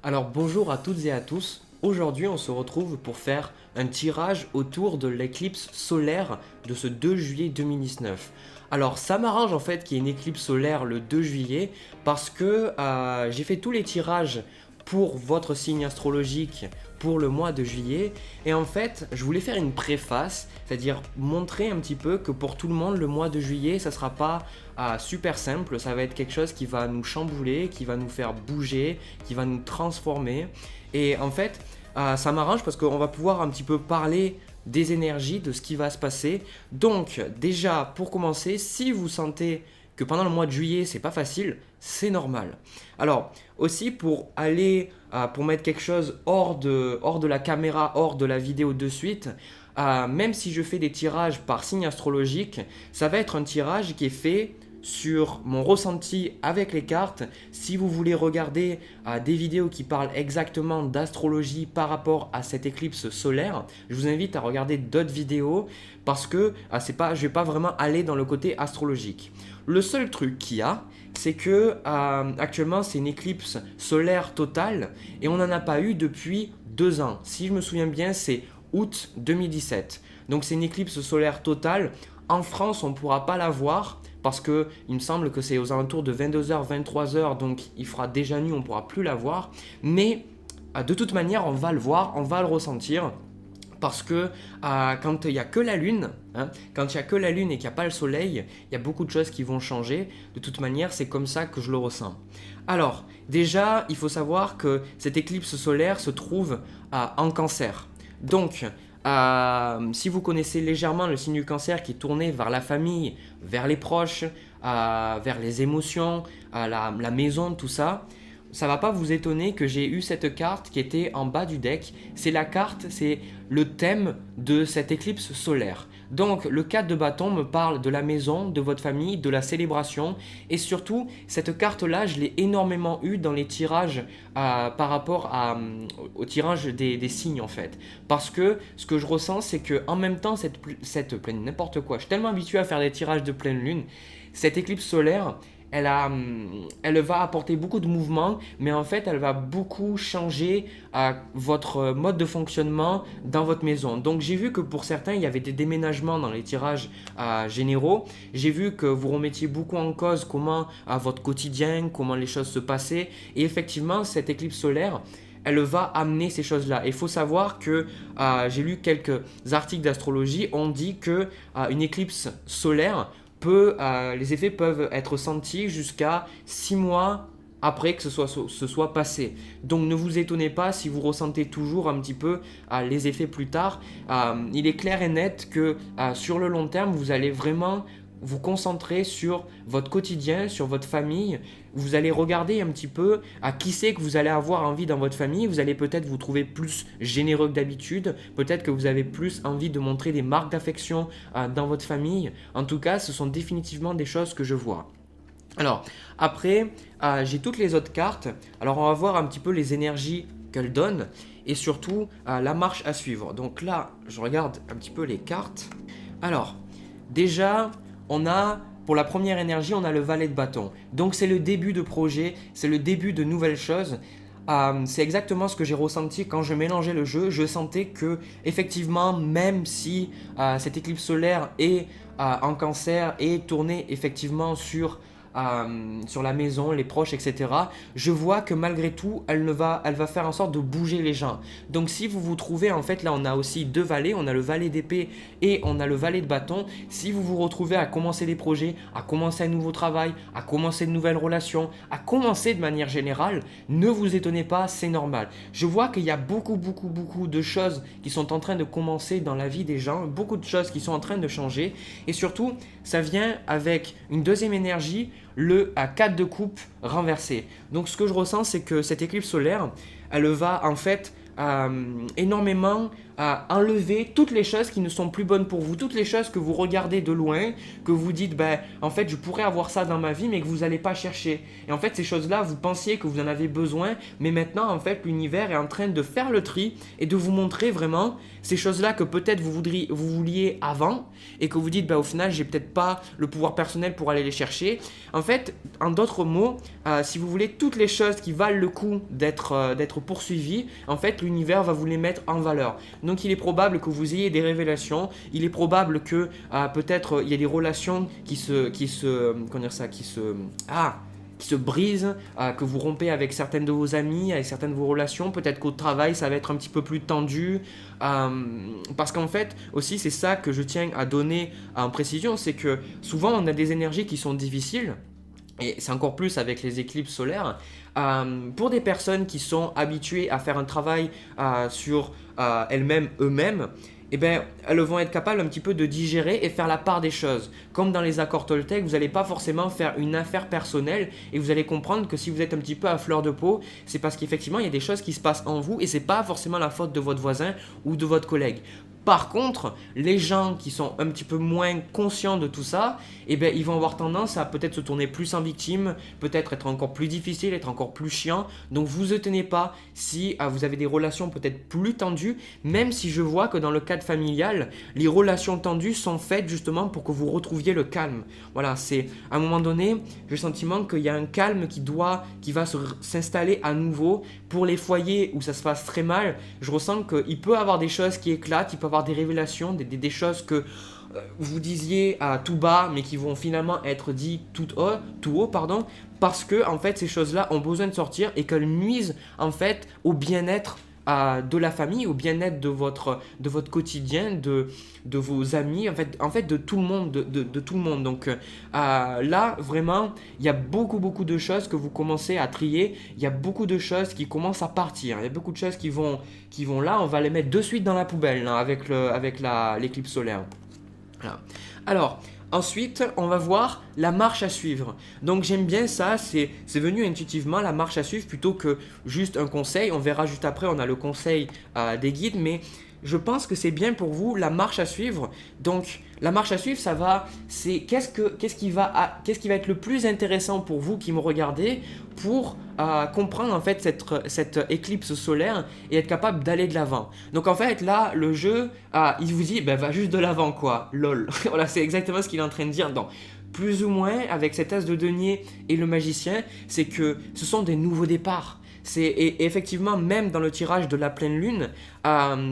Alors bonjour à toutes et à tous. Aujourd'hui, on se retrouve pour faire un tirage autour de l'éclipse solaire de ce 2 juillet 2019. Alors ça m'arrange en fait qu'il y ait une éclipse solaire le 2 juillet parce que j'ai fait tous les tirages pour votre signe astrologique pour le mois de juillet et en fait je voulais faire une préface, c'est-à-dire montrer un petit peu que pour tout le monde le mois de juillet ça sera pas super simple, ça va être quelque chose qui va nous chambouler, qui va nous faire bouger, qui va nous transformer et en fait ça m'arrange parce qu'on va pouvoir un petit peu parler des énergies, de ce qui va se passer. Donc déjà pour commencer, si vous sentez que pendant le mois de juillet c'est pas facile, c'est normal. Alors aussi pour aller, pour mettre quelque chose hors de la caméra, hors de la vidéo de suite, même si je fais des tirages par signe astrologique, ça va être un tirage qui est fait sur mon ressenti avec les cartes. Si vous voulez regarder des vidéos qui parlent exactement d'astrologie par rapport à cette éclipse solaire, je vous invite à regarder d'autres vidéos parce que je ne vais pas vraiment aller dans le côté astrologique. Le seul truc qu'il y a, c'est que actuellement c'est une éclipse solaire totale et on n'en a pas eu depuis 2 ans. Si je me souviens bien, c'est août 2017. Donc c'est une éclipse solaire totale. En France, on ne pourra pas la voir parce que il me semble que c'est aux alentours de 22h, 23h, donc il fera déjà nuit, on ne pourra plus la voir. Mais de toute manière, on va le voir, on va le ressentir. Parce que quand il n'y a que la lune, quand il n'y a que la lune et qu'il n'y a pas le soleil, il y a beaucoup de choses qui vont changer. De toute manière, c'est comme ça que je le ressens. Alors, déjà, il faut savoir que cette éclipse solaire se trouve en cancer. Donc, si vous connaissez légèrement le signe du cancer qui est tourné vers la famille, vers les proches, vers les émotions, la maison, tout ça, ça va pas vous étonner que j'ai eu cette carte qui était en bas du deck. C'est la carte, c'est le thème de cette éclipse solaire. Donc le 4 de bâton me parle de la maison, de votre famille, de la célébration. Et surtout, cette carte-là, je l'ai énormément eue dans les tirages par rapport au tirage des signes en fait. Parce que ce que je ressens, c'est que en même temps, cette pleine, n'importe quoi, je suis tellement habitué à faire des tirages de pleine lune, cette éclipse solaire, elle va apporter beaucoup de mouvements, mais en fait, elle va beaucoup changer votre mode de fonctionnement dans votre maison. Donc, j'ai vu que pour certains, il y avait des déménagements dans les tirages généraux. J'ai vu que vous remettiez beaucoup en cause comment votre quotidien, comment les choses se passaient. Et effectivement, cette éclipse solaire, elle va amener ces choses-là. Il faut savoir que j'ai lu quelques articles d'astrologie, on dit que une éclipse solaire les effets peuvent être sentis jusqu'à 6 mois après que ce soit passé. Donc ne vous étonnez pas si vous ressentez toujours un petit peu les effets plus tard. Il est clair et net que sur le long terme, vous allez vraiment vous concentrer sur votre quotidien, sur votre famille. Vous allez regarder un petit peu à qui c'est que vous allez avoir envie dans votre famille. Vous allez peut-être vous trouver plus généreux que d'habitude. Peut-être que vous avez plus envie de montrer des marques d'affection dans votre famille. En tout cas, ce sont définitivement des choses que je vois. Alors, après, j'ai toutes les autres cartes. Alors, on va voir un petit peu les énergies qu'elles donnent et surtout la marche à suivre. Donc là, je regarde un petit peu les cartes. Alors, déjà, pour la première énergie, on a le valet de bâton. Donc c'est le début de projet, c'est le début de nouvelles choses. C'est exactement ce que j'ai ressenti quand je mélangeais le jeu. Je sentais que, effectivement, même si cette éclipse solaire est en cancer et tournée effectivement sur la maison, les proches, etc. Je vois que malgré tout, elle va faire en sorte de bouger les gens. Donc si vous vous trouvez, en fait, là on a aussi 2 valets, on a le valet d'épée et on a le valet de bâton. Si vous vous retrouvez à commencer des projets, à commencer un nouveau travail, à commencer de nouvelles relations, à commencer de manière générale, ne vous étonnez pas, c'est normal. Je vois qu'il y a beaucoup de choses qui sont en train de commencer dans la vie des gens, beaucoup de choses qui sont en train de changer et surtout, ça vient avec une deuxième énergie, le 4 de coupe renversé. Donc ce que je ressens, c'est que cette éclipse solaire, elle va en fait énormément enlever toutes les choses qui ne sont plus bonnes pour vous, toutes les choses que vous regardez de loin, que vous dites, ben, en fait, je pourrais avoir ça dans ma vie, mais que vous n'allez pas chercher. Et en fait, ces choses-là, vous pensiez que vous en avez besoin, mais maintenant, en fait, l'univers est en train de faire le tri et de vous montrer vraiment ces choses-là que peut-être vous vouliez avant et que vous dites, ben, au final, j'ai peut-être pas le pouvoir personnel pour aller les chercher. En fait, en d'autres mots, si vous voulez toutes les choses qui valent le coup d'être poursuivies, en fait, l'univers va vous les mettre en valeur. Donc, il est probable que vous ayez des révélations. Il est probable que peut-être il y a des relations qui se brisent, que vous rompez avec certaines de vos amies, avec certaines de vos relations. Peut-être qu'au travail, ça va être un petit peu plus tendu. Parce qu'en fait, aussi, c'est ça que je tiens à donner en précision, c'est que souvent, on a des énergies qui sont difficiles. Et c'est encore plus avec les éclipses solaires. Pour des personnes qui sont habituées à faire un travail sur elles-mêmes, eux-mêmes, eh ben, elles vont être capables un petit peu de digérer et faire la part des choses. Comme dans les accords Toltec, vous n'allez pas forcément faire une affaire personnelle et vous allez comprendre que si vous êtes un petit peu à fleur de peau, c'est parce qu'effectivement, il y a des choses qui se passent en vous et ce n'est pas forcément la faute de votre voisin ou de votre collègue. Par contre, les gens qui sont un petit peu moins conscients de tout ça, eh ben, ils vont avoir tendance à peut-être se tourner plus en victime, peut-être être encore plus difficile, être encore plus chiant. Donc vous ne tenez pas si vous avez des relations peut-être plus tendues, même si je vois que dans le cadre familial, les relations tendues sont faites justement pour que vous retrouviez le calme. Voilà, c'est à un moment donné, j'ai le sentiment qu'il y a un calme qui va s'installer à nouveau. Pour les foyers où ça se passe très mal, je ressens qu'il peut y avoir des choses qui éclatent, il peut y avoir des révélations, des choses que vous disiez à tout bas, mais qui vont finalement être dites tout haut, parce que en fait ces choses-là ont besoin de sortir et qu'elles nuisent en fait au bien-être de la famille, au bien-être de votre quotidien, de vos amis, en fait de tout le monde, de tout le monde. Donc là, vraiment, il y a beaucoup de choses que vous commencez à trier, il y a beaucoup de choses qui commencent à partir, il y a beaucoup de choses qui vont là, on va les mettre de suite dans la poubelle là, avec l'éclipse solaire. Voilà. Alors, ensuite, on va voir la marche à suivre. Donc j'aime bien ça, c'est venu intuitivement la marche à suivre plutôt que juste un conseil. On verra juste après, on a le conseil des guides, mais je pense que c'est bien pour vous la marche à suivre. Donc la marche à suivre, c'est qu'est-ce qui va être le plus intéressant pour vous qui me regardez pour comprendre en fait cette éclipse solaire et être capable d'aller de l'avant. Donc en fait là, le jeu, il vous dit va juste de l'avant quoi, lol. Voilà, c'est exactement ce qu'il est en train de dire. Donc plus ou moins avec cet as de denier et le magicien, c'est que ce sont des nouveaux départs. Et effectivement, même dans le tirage de la pleine lune,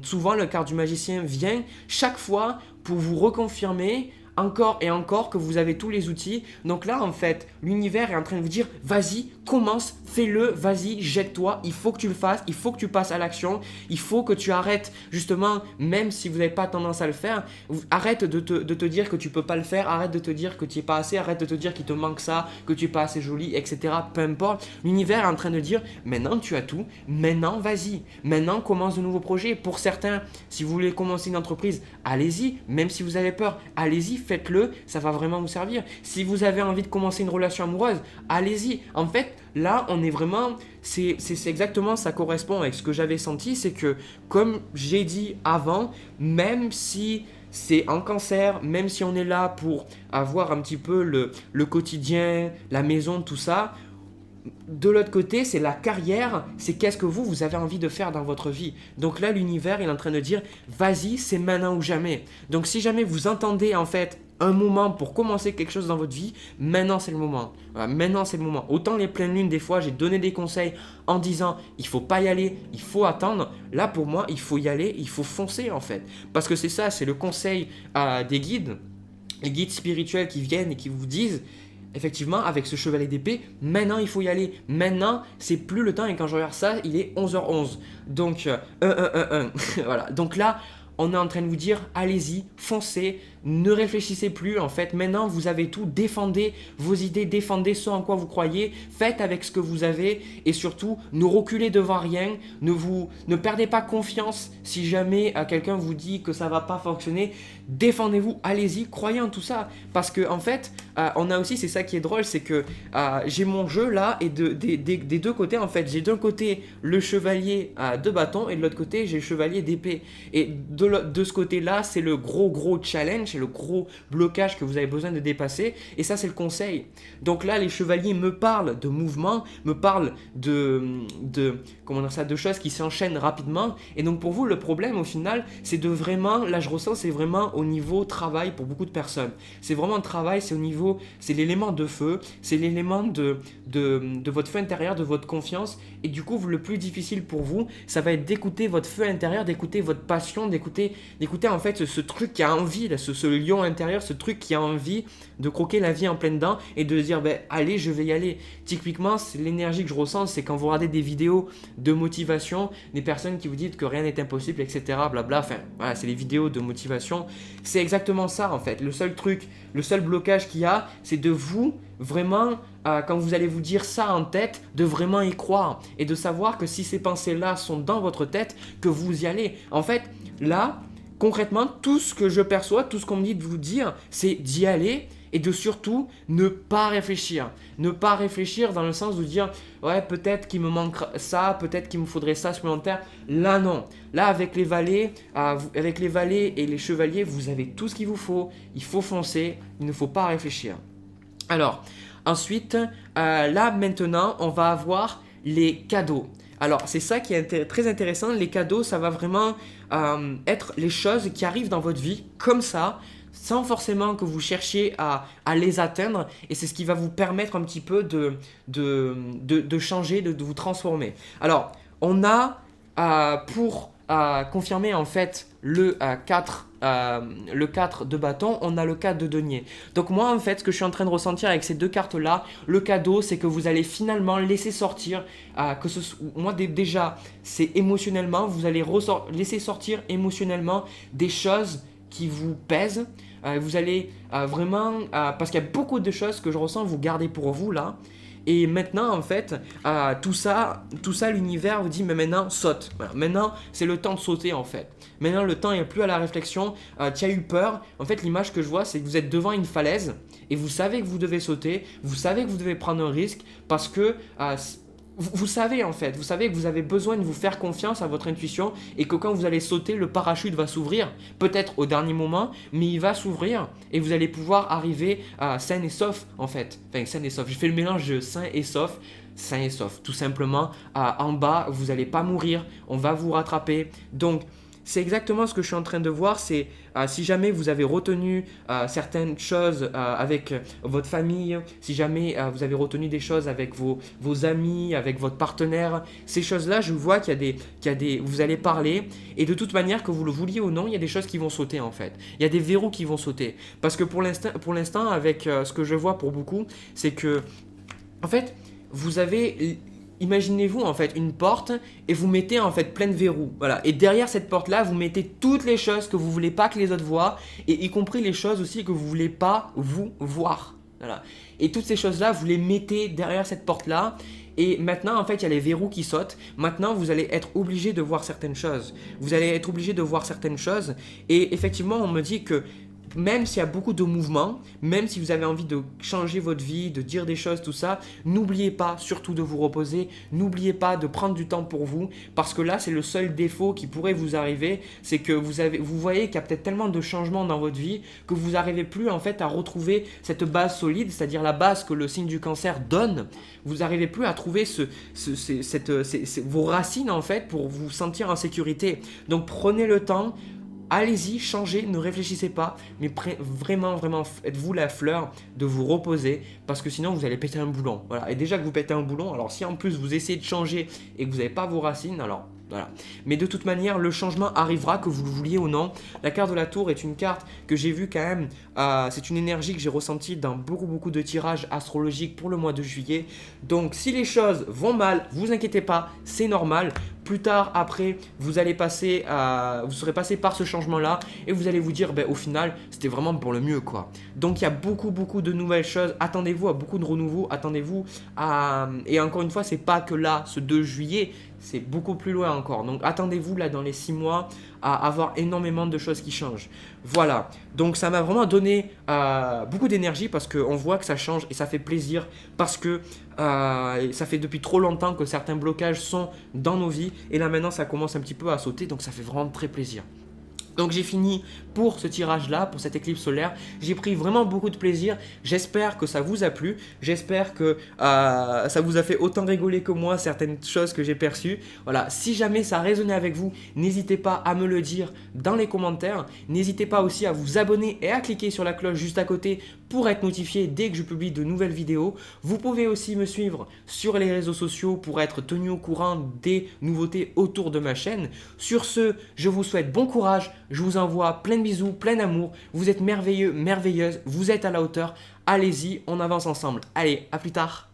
souvent le quart du magicien vient chaque fois pour vous reconfirmer encore et encore que vous avez tous les outils. Donc là, en fait, l'univers est en train de vous dire, vas-y, commence, fais-le, vas-y, jette-toi, il faut que tu le fasses, il faut que tu passes à l'action, il faut que tu arrêtes, justement, même si vous n'avez pas tendance à le faire, arrête de te dire que tu peux pas le faire, arrête de te dire que tu n'es pas assez, arrête de te dire qu'il te manque ça, que tu n'es pas assez jolie, etc. Peu importe, l'univers est en train de dire, maintenant tu as tout, maintenant vas-y, maintenant commence de nouveaux projets. Pour certains, si vous voulez commencer une entreprise, allez-y, même si vous avez peur, allez-y, faites-le, ça va vraiment vous servir. Si vous avez envie de commencer une relation amoureuse, allez-y. En fait, là, on est vraiment, c'est exactement, ça correspond avec ce que j'avais senti, c'est que, comme j'ai dit avant, même si c'est en cancer, même si on est là pour avoir un petit peu le quotidien, la maison, tout ça, de l'autre côté, c'est la carrière, c'est qu'est-ce que vous avez envie de faire dans votre vie. Donc là, l'univers est en train de dire, vas-y, c'est maintenant ou jamais. Donc si jamais vous entendez en fait un moment pour commencer quelque chose dans votre vie, maintenant c'est le moment. Voilà, maintenant c'est le moment. Autant les pleines lunes, des fois, j'ai donné des conseils en disant, il faut pas y aller, il faut attendre. Là, pour moi, il faut y aller, il faut foncer en fait. Parce que c'est ça, c'est le conseil des guides, les guides spirituels qui viennent et qui vous disent, effectivement, avec ce chevalet d'épée, maintenant il faut y aller. Maintenant, c'est plus le temps et quand je regarde ça, il est 11h11. Donc, voilà. Donc là, on est en train de vous dire, allez-y, foncez, ne réfléchissez plus en fait. Maintenant, vous avez tout, défendez vos idées, défendez ce en quoi vous croyez, faites avec ce que vous avez et surtout, ne reculez devant rien, ne perdez pas confiance si jamais quelqu'un vous dit que ça va pas fonctionner. Défendez-vous, allez-y, croyez en tout ça. Parce que en fait, on a aussi, c'est ça qui est drôle, c'est que j'ai mon jeu là et des deux côtés en fait. J'ai d'un côté le chevalier de bâton et de l'autre côté j'ai le chevalier d'épée. Et de ce côté-là, c'est le gros challenge, c'est le gros blocage que vous avez besoin de dépasser. Et ça, c'est le conseil. Donc là, les chevaliers me parlent de mouvement, me parlent comment dire ça, de choses qui s'enchaînent rapidement. Et donc pour vous, le problème au final, c'est de vraiment, là je ressens, c'est vraiment au niveau travail pour beaucoup de personnes. C'est vraiment un travail, c'est au niveau, c'est l'élément de feu, c'est l'élément de votre feu intérieur, de votre confiance. Et du coup, le plus difficile pour vous, ça va être d'écouter votre feu intérieur, d'écouter votre passion, d'écouter en fait ce truc qui a envie, là, ce lion intérieur, ce truc qui a envie de croquer la vie en pleine dents et de dire ben, allez, je vais y aller. Typiquement, c'est l'énergie que je ressens, c'est quand vous regardez des vidéos de motivation, des personnes qui vous disent que rien n'est impossible, etc. Blabla. Enfin, voilà, c'est les vidéos de motivation. C'est exactement ça en fait. Le seul truc, le seul blocage qu'il y a, c'est de vous vraiment, quand vous allez vous dire ça en tête, de vraiment y croire et de savoir que si ces pensées-là sont dans votre tête, que vous y allez. En fait, là, concrètement, tout ce que je perçois, tout ce qu'on me dit de vous dire, c'est d'y aller et de surtout ne pas réfléchir. Ne pas réfléchir dans le sens de dire ouais, peut-être qu'il me manque ça, peut-être qu'il me faudrait ça supplémentaire. Là, non. Là, avec les valets et les chevaliers, vous avez tout ce qu'il vous faut. Il faut foncer, il ne faut pas réfléchir. Alors, ensuite, là maintenant, on va avoir les cadeaux. Alors, c'est ça qui est très intéressant. Les cadeaux, ça va vraiment être les choses qui arrivent dans votre vie comme ça, sans forcément que vous cherchiez à les atteindre. Et c'est ce qui va vous permettre un petit peu de changer, de vous transformer. Alors, on a pour confirmer en fait le 4 de bâton, on a le 4 de denier. Donc moi en fait ce que je suis en train de ressentir avec ces deux cartes là, le cadeau c'est que vous allez finalement laisser sortir, moi déjà c'est émotionnellement, vous allez laisser sortir émotionnellement des choses qui vous pèsent. Vous allez vraiment, parce qu'il y a beaucoup de choses que je ressens vous gardez pour vous là. Et maintenant, en fait, tout ça, l'univers vous dit, mais maintenant, saute. Voilà. Maintenant, c'est le temps de sauter, en fait. Maintenant, le temps n'est plus à la réflexion. Tu as eu peur. En fait, l'image que je vois, c'est que vous êtes devant une falaise et vous savez que vous devez sauter. Vous savez que vous devez prendre un risque parce que vous savez, en fait. Vous savez que vous avez besoin de vous faire confiance à votre intuition et que quand vous allez sauter, le parachute va s'ouvrir. Peut-être au dernier moment, mais il va s'ouvrir et vous allez pouvoir arriver sain et sauf, en fait. Enfin, sain et sauf. J'ai fait le mélange de sain et sauf. Sain et sauf. Tout simplement, en bas, vous n'allez pas mourir. On va vous rattraper. Donc, c'est exactement ce que je suis en train de voir, c'est si jamais vous avez retenu certaines choses avec votre famille, si jamais vous avez retenu des choses avec vos amis, avec votre partenaire, ces choses-là, je vois vous allez parler et de toute manière, que vous le vouliez ou non, il y a des choses qui vont sauter en fait. Il y a des verrous qui vont sauter. Parce que pour l'instant, avec ce que je vois pour beaucoup, c'est que, en fait, vous avez... Imaginez-vous en fait une porte et vous mettez en fait plein de verrous. Voilà. Et derrière cette porte-là, vous mettez toutes les choses que vous voulez pas que les autres voient et y compris les choses aussi que vous voulez pas vous voir. Voilà. Et toutes ces choses-là, vous les mettez derrière cette porte-là. Et maintenant, en fait, il y a les verrous qui sautent. Maintenant, vous allez être obligé de voir certaines choses. Vous allez être obligé de voir certaines choses. Et effectivement, on me dit que même s'il y a beaucoup de mouvements, même si vous avez envie de changer votre vie, de dire des choses, tout ça, n'oubliez pas surtout de vous reposer, n'oubliez pas de prendre du temps pour vous, parce que là, c'est le seul défaut qui pourrait vous arriver, c'est que vous voyez qu'il y a peut-être tellement de changements dans votre vie que vous n'arrivez plus en fait à retrouver cette base solide, c'est-à-dire la base que le signe du cancer donne. Vous n'arrivez plus à trouver vos racines en fait pour vous sentir en sécurité. Donc prenez le temps. Allez-y, changez, ne réfléchissez pas, mais vraiment, faites-vous la fleur de vous reposer parce que sinon vous allez péter un boulon. Voilà. Et déjà que vous pétez un boulon, alors si en plus vous essayez de changer et que vous n'avez pas vos racines, alors voilà. Mais de toute manière, le changement arrivera que vous le vouliez ou non. La carte de la tour est une carte que j'ai vue quand même, c'est une énergie que j'ai ressentie dans beaucoup de tirages astrologiques pour le mois de juillet. Donc si les choses vont mal, vous inquiétez pas, c'est normal. plus tard, après, vous serez passé par ce changement-là et vous allez vous dire, au final, c'était vraiment pour le mieux, quoi. Donc, il y a beaucoup de nouvelles choses. Attendez-vous à beaucoup de renouveau. Attendez-vous à... Et encore une fois, c'est pas que là, ce 2 juillet, c'est beaucoup plus loin encore. Donc, attendez-vous là, dans les 6 mois, à avoir énormément de choses qui changent. Voilà. Donc, ça m'a vraiment donné beaucoup d'énergie parce qu'on voit que ça change et ça fait plaisir parce que ça fait depuis trop longtemps que certains blocages sont dans nos vies et là maintenant ça commence un petit peu à sauter, donc ça fait vraiment très plaisir. Donc j'ai fini pour ce tirage là, pour cette éclipse solaire. J'ai pris vraiment beaucoup de plaisir. J'espère que ça vous a plu. J'espère que ça vous a fait autant rigoler que moi certaines choses que j'ai perçues. Voilà, si jamais ça a résonné avec vous, n'hésitez pas à me le dire dans les commentaires. N'hésitez pas aussi à vous abonner et à cliquer sur la cloche juste à côté pour être notifié dès que je publie de nouvelles vidéos. Vous pouvez aussi me suivre sur les réseaux sociaux pour être tenu au courant des nouveautés autour de ma chaîne. Sur ce, je vous souhaite bon courage. Je vous envoie plein de bisous, plein d'amour. Vous êtes merveilleux, merveilleuses. Vous êtes à la hauteur. Allez-y, on avance ensemble. Allez, à plus tard.